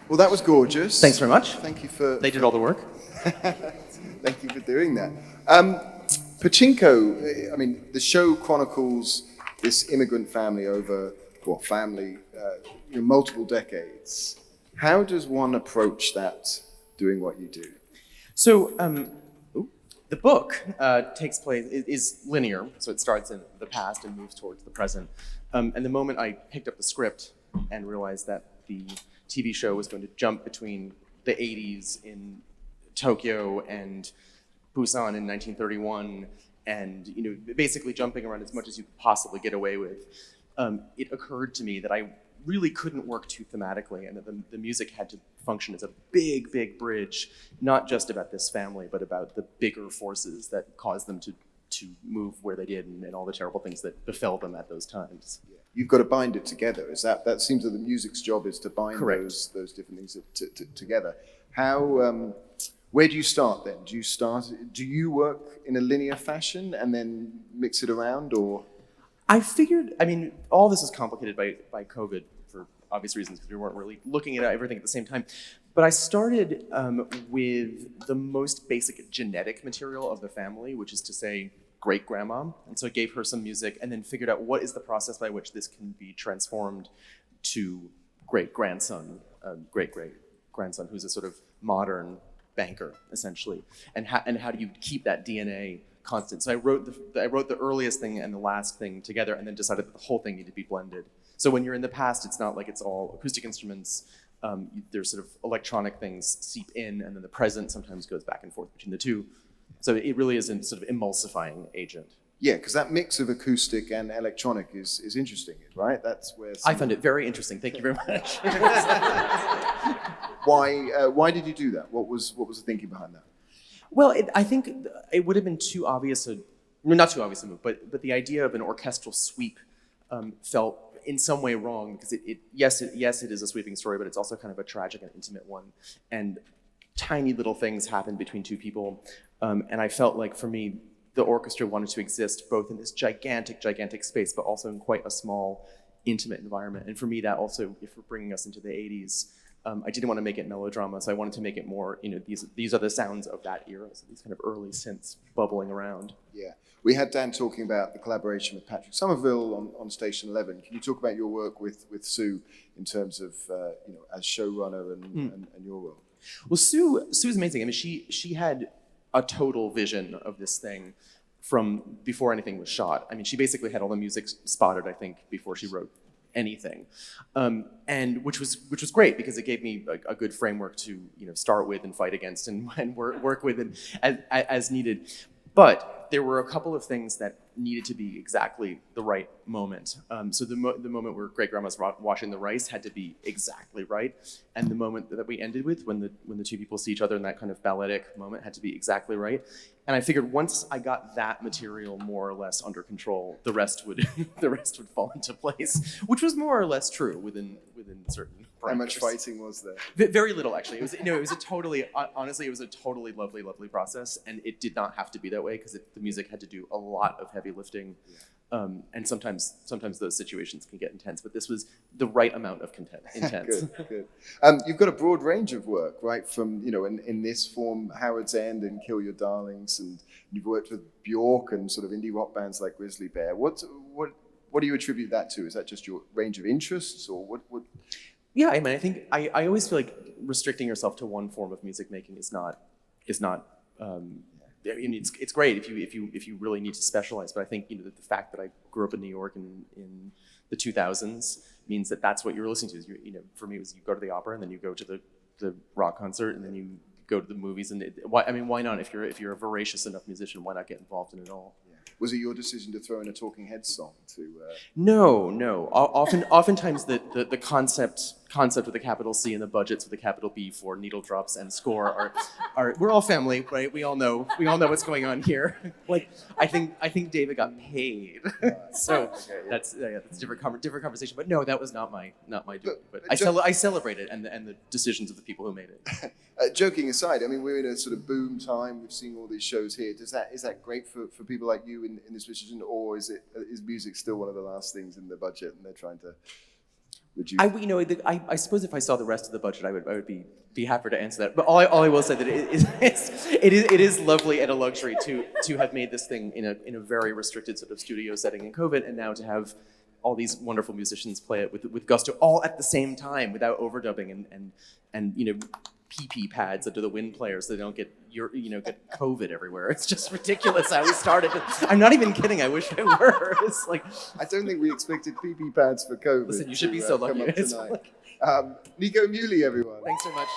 Well, that was gorgeous. Thanks very much. Thank you for... They did all the work. Thank you for doing that. Pachinko, I mean, the show chronicles this immigrant family over, multiple decades. How does one approach that doing what you do? So the book takes place, is linear, so it starts in the past and moves towards the present. And the moment I picked up the script and realized that the TV show was going to jump between the 80s in Tokyo and Busan in 1931, and basically jumping around as much as you could possibly get away with, it occurred to me that I really couldn't work too thematically, and that the music had to function as a big, big bridge, not just about this family, but about the bigger forces that caused them to move where they did, and all the terrible things that befell them at those times. Yeah. You've got to bind it together. Is that seems that the music's job is to bind those different things together. How? Where do you start then? Do you work in a linear fashion and then mix it around, or? I figured, all this is complicated by COVID for obvious reasons, because we weren't really looking at everything at the same time. But I started with the most basic genetic material of the family, which is to say great-grandma. And so I gave her some music and then figured out what is the process by which this can be transformed to great-grandson, great-great-grandson, who's a sort of modern banker, essentially. And how do you keep that DNA constant? So I wrote the earliest thing and the last thing together, and then decided that the whole thing needed to be blended. So when you're in the past, it's not like it's all acoustic instruments. There's sort of electronic things seep in, and then the present sometimes goes back and forth between the two. So it really is a sort of emulsifying agent. Yeah, because that mix of acoustic and electronic is interesting, right? That's where I found it very interesting. Thank you very much. Why did you do that? What was the thinking behind that? Well, I think it would have been too obvious not too obvious a move, but the idea of an orchestral sweep felt in some way wrong, because yes, it is a sweeping story, but it's also kind of a tragic and intimate one. And tiny little things happen between two people. And I felt like, for me, the orchestra wanted to exist both in this gigantic, gigantic space, but also in quite a small, intimate environment. And for me, that also, if we're bringing us into the 80s, I didn't want to make it melodrama, so I wanted to make it more, these are the sounds of that era, so these kind of early synths bubbling around. Yeah. We had Dan talking about the collaboration with Patrick Somerville on Station 11. Can you talk about your work with Sue in terms of, as showrunner and your role? Well, Sue's amazing. She had a total vision of this thing from before anything was shot. She basically had all the music spotted, I think, before she wrote anything, and which was great, because it gave me a good framework to start with and fight against and work with as needed. But there were a couple of things that needed to be exactly the right moment. So the moment where Great Grandma's washing the rice had to be exactly right, and the moment that we ended with, when the two people see each other in that kind of balletic moment, had to be exactly right. And I figured once I got that material more or less under control, the rest would fall into place, which was more or less true within certain parameters. How much fighting was there? Very little, actually. It was a totally, honestly, it was a totally lovely, lovely process, and it did not have to be that way, because the music had to do a lot of heavy lifting, and sometimes those situations can get intense. But this was the right amount of intense. Good. You've got a broad range of work, right? From in this form, Howard's End and Kill Your Darlings, and you've worked with Bjork and sort of indie rock bands like Grizzly Bear. What do you attribute that to? Is that just your range of interests, or what? Yeah, I think I always feel like restricting yourself to one form of music making is not. It's great if you really need to specialize, but I think the fact that I grew up in New York in the 2000s means that that's what you're listening to. Is for me, it was you go to the opera, and then you go to the rock concert, and then you go to the movies. And why not? If you're a voracious enough musician, why not get involved in it all? Yeah. Was it your decision to throw in a Talking Heads song to? No. Oftentimes the concept with a capital C and the budgets with a capital B for needle drops and score are we're all family, right? We all know what's going on here. Like I think David got paid, so okay, yeah. That's a different conversation. But no, that was not my doing. But I celebrate it and the decisions of the people who made it. Joking aside, we're in a sort of boom time. We've seen all these shows here. Is that great for people like you in this position, or is music still one of the last things in the budget and they're trying to? Would you? I suppose if I saw the rest of the budget, I would be happy to answer that. But all I will say that it is lovely and a luxury to have made this thing in a very restricted sort of studio setting in COVID, and now to have all these wonderful musicians play it with gusto all at the same time without overdubbing and PP pads under the wind players so they don't get get COVID everywhere. It's just ridiculous how we started. I'm not even kidding. I wish I were. It's like I don't think we expected PP pads for COVID. Listen, you should be so lucky. Come up tonight. Nico and Muhly, everyone. Thanks so much.